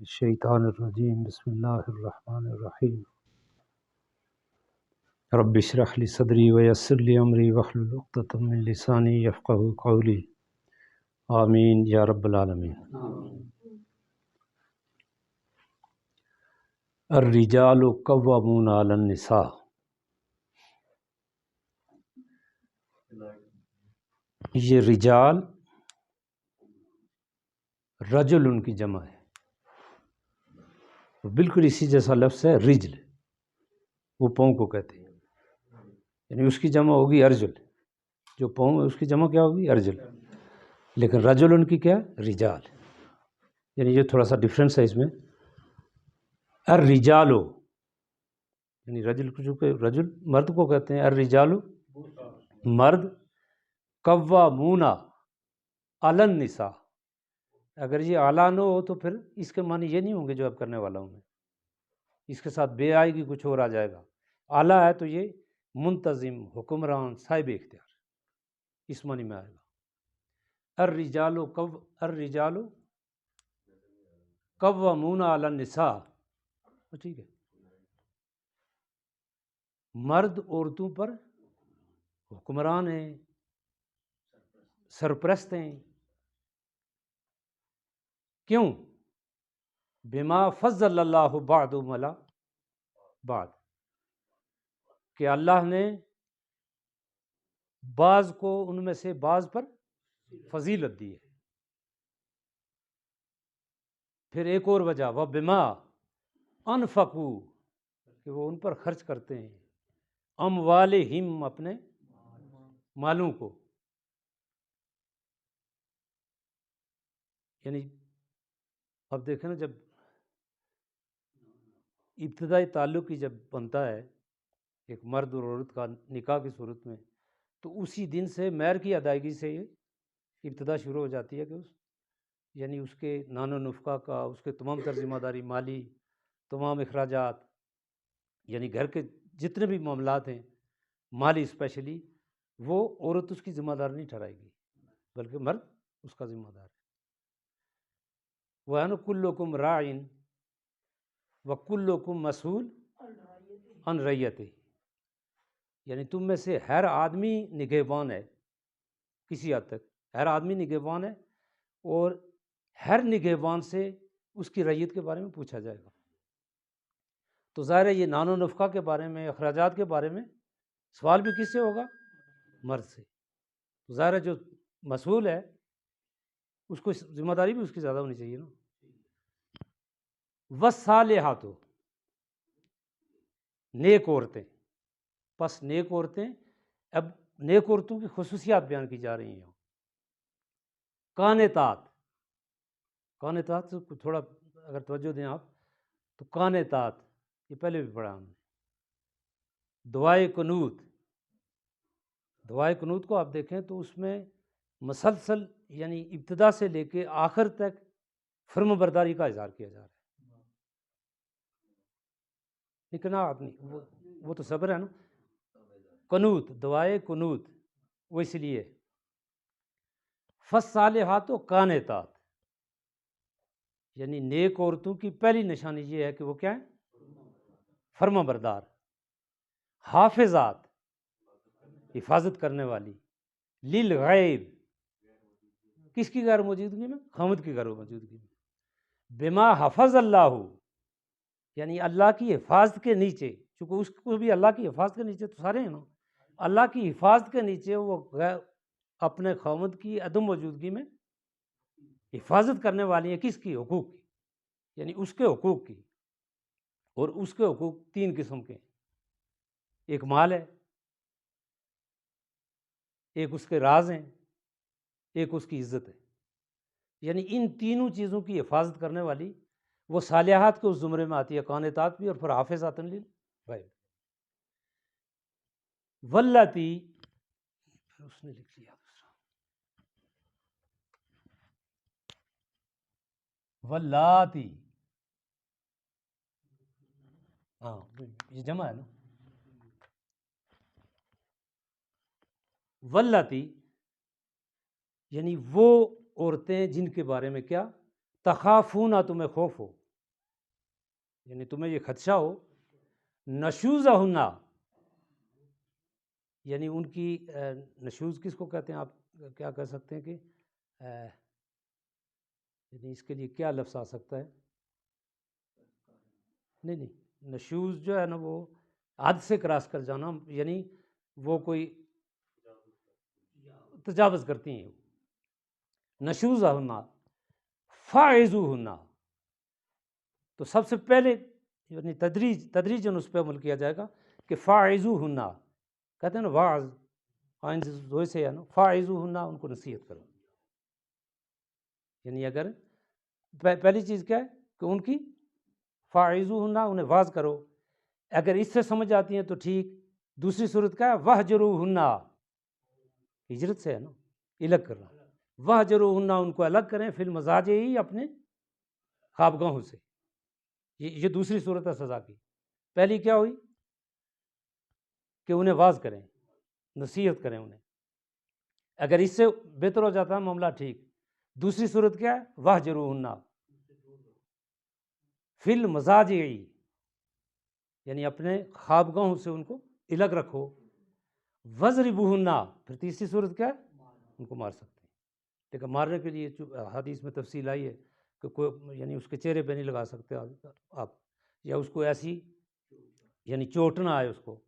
الشیطان الرجیم بسم اللہ الرحمن الرحیم رب اشرح لی صدری ویسر لی امری واحلل عقدۃ من لسانی یفقهوا قولی آمین یا رب العالمین۔ الرجال قوامون علی النساء، یہ رجال رجل ان کی جمع ہے، بالکل اسی جیسا لفظ ہے رجل، وہ پاؤں کو کہتے ہیں، یعنی اس کی جمع ہوگی ارجل، جو پاؤں ہے اس کی جمع کیا ہوگی ارجل، لیکن رجل ان کی کیا ہے رجال، یعنی یہ تھوڑا سا ڈفرینس ہے اس میں۔ الرجالو یعنی رجل کو، جو کہ رجل مرد کو کہتے ہیں، الرجالو مرد، قوامون علی النساء، اگر یہ اعلیٰ نہ ہو تو پھر اس کے معنی یہ نہیں ہوں گے جو اب کرنے والا ہوں میں، اس کے ساتھ بے آئے گی، کچھ اور آ جائے گا۔ اعلیٰ ہے تو یہ منتظم، حکمران، صاحب اختیار، اس معنی میں آئے گا۔ الرجال قوامون علی النساء، ٹھیک ہے، مرد عورتوں پر حکمران ہیں، سرپرست ہیں، کیوں؟ بما فضل اللہ بعضهم علی بعض، کہ اللہ نے بعض کو ان میں سے بعض پر فضیلت دی ہے۔ پھر ایک اور وجہ، وَبِمَا أَنفَقُوا، کہ وہ ان پر خرچ کرتے ہیں، اموالہم، اپنے مالوں کو، یعنی اب دیکھیں نا، جب ابتدائی تعلق ہی جب بنتا ہے ایک مرد اور عورت کا نکاح کی صورت میں، تو اسی دن سے مہر کی ادائیگی سے یہ ابتدا شروع ہو جاتی ہے، کہ یعنی اس کے نان و نفقہ کا، اس کے تمام تر ذمہ داری، مالی تمام اخراجات، یعنی گھر کے جتنے بھی معاملات ہیں مالی اسپیشلی، وہ عورت اس کی ذمہ دار نہیں ٹھہرائے گی، بلکہ مرد اس کا ذمہ دار ہے۔ وَأَنَّ كُلُّكُمْ رَاعٍ وَكُلُّكُمْ مَسْئُولٌ عَنْ رَعِيَّتِهِ، یعنی تم میں سے ہر آدمی نگہبان ہے، کسی حد تک ہر آدمی نگہبان ہے، اور ہر نگہبان سے اس کی رعیت کے بارے میں پوچھا جائے گا۔ تو ظاہر ہے یہ نان و نفقہ کے بارے میں، اخراجات کے بارے میں سوال بھی کس سے ہوگا؟ مرد سے۔ تو ظاہر ہے جو مسئول ہے اس کو ذمہ داری بھی اس کی زیادہ ہونی چاہیے نا۔ والصالحات، نیک عورتیں، پس نیک عورتیں، اب نیک عورتوں کی خصوصیات بیان کی جا رہی ہیں۔ قانتات، قانتات سے تھوڑا اگر توجہ دیں آپ تو قانتات، یہ پہلے بھی پڑھا ہم نے۔ دعائے قنوت، دعائے قنوت کو آپ دیکھیں تو اس میں مسلسل، یعنی ابتدا سے لے کے آخر تک فرم برداری کا اظہار کیا جا رہا ہے۔ اقناعت نہیں، وہ تو صبر ہے نا۔ قنوت، دعائے قنوت، وہ اس لیے فالصالحات و قانتات، یعنی نیک عورتوں کی پہلی نشانی یہ ہے کہ وہ کیا ہے؟ فرما بردار۔ حافظات، حفاظت کرنے والی، للغیب، کس کی غیر موجودگی میں؟ خامد کی غیر موجودگی میں۔ بما حفظ اللہ، یعنی اللہ کی حفاظت کے نیچے، چونکہ اس کو بھی اللہ کی حفاظت کے نیچے تو سارے ہیں نا، اللہ کی حفاظت کے نیچے وہ اپنے خامد کی عدم موجودگی میں حفاظت کرنے والی ہیں، کس کی؟ حقوق کی، یعنی اس کے حقوق کی۔ اور اس کے حقوق تین قسم کے ہیں، ایک مال ہے، ایک اس کے راز ہیں، ایک اس کی عزت ہے، یعنی ان تینوں چیزوں کی حفاظت کرنے والی وہ صالحات کے اس زمرے میں آتی ہے، قانتات بھی، اور پھر حافظات للغیب۔ واللاتی، اس نے لکھ لیا دوسرا، واللاتی، ہاں یہ جمع ہے نا۔ واللاتی یعنی وہ عورتیں جن کے بارے میں کیا؟ تخافون، تمہیں خوف ہو، یعنی تمہیں یہ خدشہ ہو، نشوزہن، یعنی ان کی نشوز کس کو کہتے ہیں آپ کیا کہہ سکتے ہیں کہ یعنی اس کے لیے کیا لفظ آ سکتا ہے؟ نہیں، نشوز جو ہے نا وہ حد سے کراس کر جانا، یعنی وہ کوئی تجاوز کرتی ہیں. نشوزہن فاعظوہن، تو سب سے پہلے یعنی تدریجاً اس پہ عمل کیا جائے گا کہ فاعظوہن، کہتے ہیں نا واعظ، آئین زوئے سے ہے نا، فاعظوہن، ان کو نصیحت کرو. یعنی اگر پہلی چیز کیا ہے کہ ان کی فاعظوہن، انہیں واعظ کرو. اگر اس سے سمجھ آتی ہیں تو ٹھیک. دوسری صورت کیا ہے؟ وہجروہن، ہجرت سے ہے نا، الگ کرنا. وہجروہن، ان کو الگ کریں، فی المضاجع، ہی اپنے خوابگاہوں سے. یہ دوسری صورت ہے سزا کی. پہلی کیا ہوئی کہ انہیں واعظ کریں، نصیحت کریں انہیں. اگر اس سے بہتر ہو جاتا ہے معاملہ ٹھیک. دوسری صورت کیا ہے؟ وہجروہن فی المضاجع، یعنی اپنے خوابگاہوں سے ان کو الگ رکھو. وضربوہن، پھر تیسری صورت کیا ہے؟ ان کو مار سکتے ہیں. لیکن مارنے کے لیے حدیث میں تفصیل آئی ہے کہ کوئی یعنی اس کے چہرے پہ نہیں لگا سکتے آپ، یا اس کو ایسی یعنی چوٹ نہ آئے اس کو،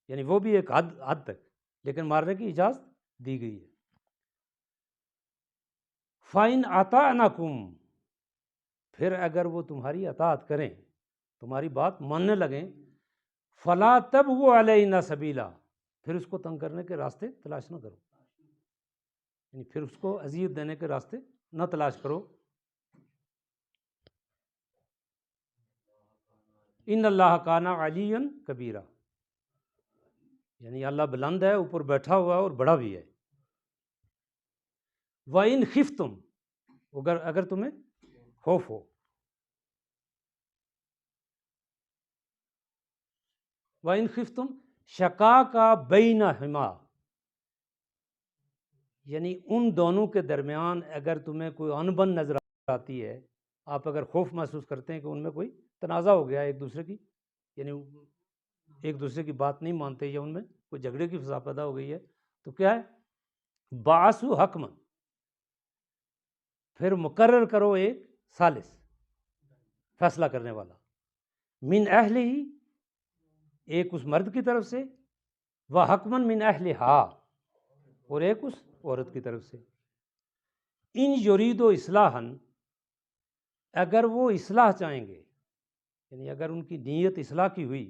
یعنی وہ بھی ایک حد تک، لیکن مارنے کی اجازت دی گئی ہے. فَإِنْ أَطَعْنَكُمْ، پھر اگر وہ تمہاری اطاعت کریں، تمہاری بات ماننے لگیں، فَلَا تَبْغُوا عَلَيْنَا سَبِيلًا، پھر اس کو تنگ کرنے کے راستے تلاش نہ کرو، یعنی پھر اس کو اذیت دینے کے راستے نہ تلاش کرو. ان اللہ کان علیٰ کبیرہ، یعنی اللہ بلند ہے، اوپر بیٹھا ہوا ہے اور بڑا بھی ہے. وَإِنْ خِفْتُمْ، اگر تمہیں خوف ہو. وَإِنْ خِفْتُمْ شَقَاقَ بَيْنَهُمَا، یعنی ان دونوں کے درمیان اگر تمہیں کوئی انبن نظر آتی ہے، آپ اگر خوف محسوس کرتے ہیں کہ ان میں کوئی تنازع ہو گیا ایک دوسرے کی، یعنی ایک دوسرے کی بات نہیں مانتے، یا ان میں کوئی جھگڑے کی فضا پیدا ہو گئی ہے، تو کیا ہے؟ بَعَثُوا حَكْمًا، پھر مقرر کرو ایک ثالث، فیصلہ کرنے والا. من اہلہ، ایک اس مرد کی طرف سے، وحکماً من اہلہا، اور ایک اس عورت کی طرف سے. ان یریدوا اصلاحا، اگر وہ اصلاح چاہیں گے، یعنی اگر ان کی نیت اصلاح کی ہوئی.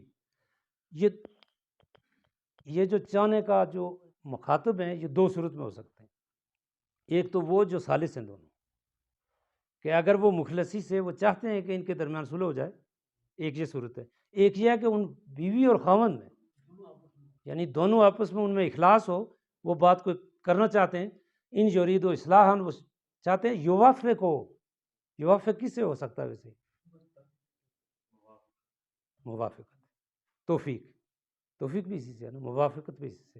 یہ جو چاہنے کا جو مخاطب ہیں، یہ دو صورت میں ہو سکتے ہیں. ایک تو وہ جو ثالث ہیں دونوں، کہ اگر وہ مخلصی سے وہ چاہتے ہیں کہ ان کے درمیان صلح ہو جائے، ایک یہ صورت ہے. ایک یہ ہے کہ ان بیوی اور خاوند میں، یعنی دونوں آپس میں ان میں اخلاص ہو، وہ بات کو کرنا چاہتے ہیں. ان یریدوا اصلاحا، وہ چاہتے ہیں یوافق کس سے ہو سکتا ہے ویسے؟ موافقت، توفیق بھی اسی سے ہے نا، موافقت بھی اسی سے.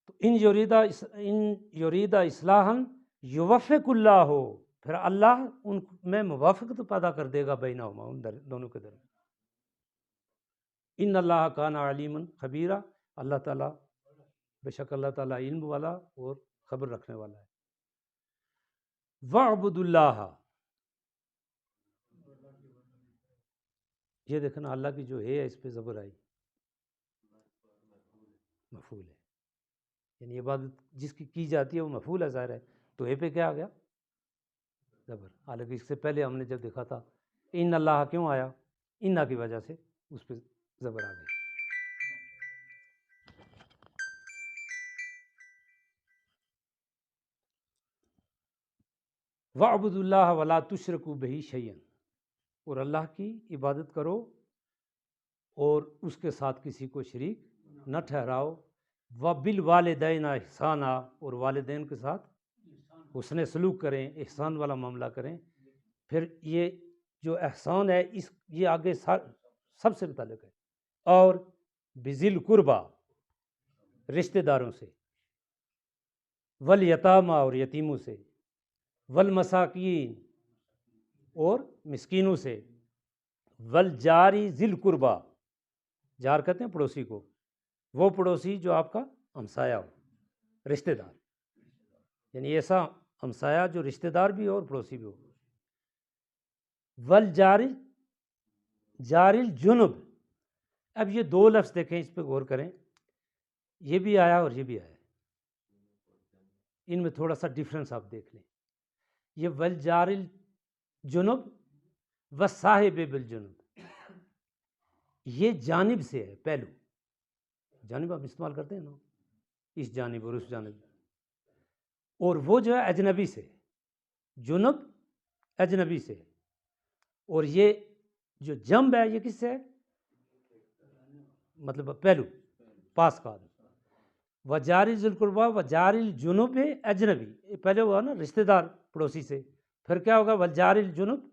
تو ان یریدا اصلاحا یوفق اللہ ہو، پھر اللہ ان میں موافقت پیدا کر دے گا بینہما، ان دونوں کے درمیان. ان اللہ کان علیما خبیرہ، اللہ تعالیٰ، بے شک اللہ تعالیٰ علم والا اور خبر رکھنے والا ہے. وَاعْبُدُوا اللَّهَ، یہ دیکھنا اللہ کی جو ہے اس پہ زبر آئی، مفعول ہے، یعنی عبادت جس کی جاتی ہے وہ مفعول ہے، ظاہر ہے. تو اے پہ کیا آ گیا؟ زبر. حالانکہ اس سے پہلے ہم نے جب دیکھا تھا ان اللہ کیوں آیا؟ انا کی وجہ سے اس پہ زبر آ گئی. وَاعْبُدُوا اللَّهَ وَلَا تُشْرِكُوا بِهِ شَيْئًا، اور اللہ کی عبادت کرو اور اس کے ساتھ کسی کو شریک نہ ٹھہراؤ. وَبِالْوَالِدَيْنِ احسانا، اور والدین کے ساتھ حسن سلوک کریں، احسان والا معاملہ کریں. پھر یہ جو احسان ہے یہ آگے سب سے متعلق ہے. اور بذی القربیٰ، رشتہ داروں سے، والیتامیٰ، اور یتیموں سے، والمساکین، اور مسکینوں سے، والجاری ذی القربا، جار کہتے ہیں پڑوسی کو، وہ پڑوسی جو آپ کا ہمسایہ ہو، رشتہ دار، یعنی ایسا ہمسایہ جو رشتہ دار بھی ہو اور پڑوسی بھی ہو۔ والجاری جار الجنب، اب یہ دو لفظ دیکھیں، اس پہ غور کریں، یہ بھی آیا اور یہ بھی آیا، ان میں تھوڑا سا ڈیفرنس آپ دیکھ لیں۔ یہ والجار الجنب والصاحب بالجنب، یہ جانب سے ہے، پہلو جانب آپ استعمال کرتے ہیں نا، اس جانب اور اس جانب، اور وہ جو ہے اجنبی سے، جنب اجنبی سے، اور یہ جو جنب ہے یہ کس سے ہے، مطلب پہلو، پاس کا، وجاری ذی القربا وجار الجنب اجنبی، پہلے ہوا نا رشتہ دار پڑوسی سے، پھر کیا ہوگا وجار الجنب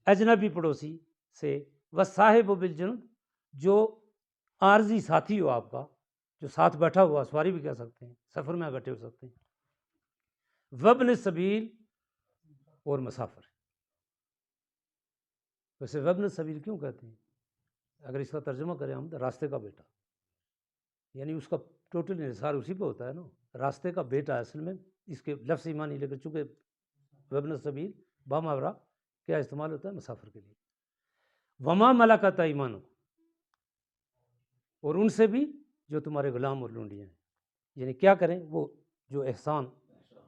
اجنبی پڑوسی سے، وصاحب بالجنب جو عارضی ساتھی ہو آپ کا، جو ساتھ بیٹھا ہوا، سواری بھی کہہ سکتے ہیں، سفر میں بیٹھے ہو سکتے ہیں، وابن السبیل اور مسافر۔ ویسے وابن السبیل کیوں کہتے ہیں؟ اگر اس کا ترجمہ کریں ہم، راستے کا بیٹا، یعنی اس کا ٹوٹل انحصار اسی پہ ہوتا ہے نا، راستے کا بیٹا اصل میں اس کے لفظی معنی، لیکن چونکہ وابن السبیل باماورا کیا استعمال ہوتا ہے، مسافر کے لیے۔ وما ملکت ایمانکم، اور ان سے بھی جو تمہارے غلام اور لونڈیاں ہیں، یعنی کیا کریں، وہ جو احسان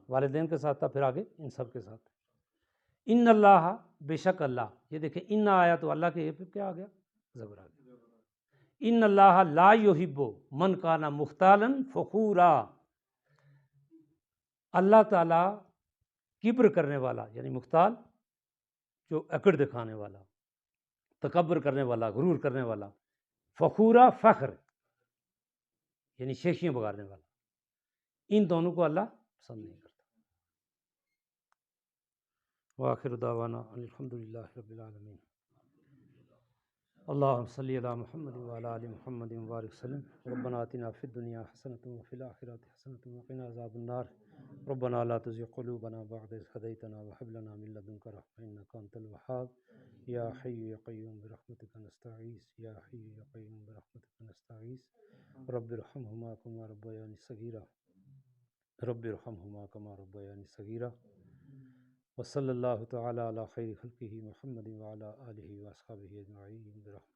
والدین کے ساتھ تھا، پھر آگے ان سب کے ساتھ۔ ان اللہ، بے شک اللہ، یہ دیکھیں ان آیا تو اللہ کے یہ پہ کیا آ گیا، زبر آ گیا۔ ان اللہ لا یحب من کان مختالا فخورا، اللہ تعالیٰ کبر کرنے والا، یعنی مختال جو اکڑ دکھانے والا، تکبر کرنے والا، غرور کرنے والا، فخورا فخر یعنی شیخیاں بگاڑنے والا، ان دونوں کو اللہ پسند نہیں کرتا۔ وآخر دعوانا ان الحمد للہ رب العالمین۔ اللہم صلی علی محمد وعلی آل محمد وبارک وسلم۔ ربنا آتنا فی الدنیا حسنۃ وفی الآخرۃ حسنۃ وقنا عذاب النار۔ ربنا لا تزغ قلوبنا بعد إذ هديتنا وهب لنا من لدنك رحمة إنك أنت الوهاب يا حي يا قيوم برحمتك نستغيث يا حي يا قيوم برحمتك نستغيث رب ارحمهما كما ربياني صغيرا رب ارحمهما كما ربياني صغيرا وصلی اللہ تعالی علی خیر خلقہ محمد وعلی آلہ واصحابہ اجمعین برحمتہ۔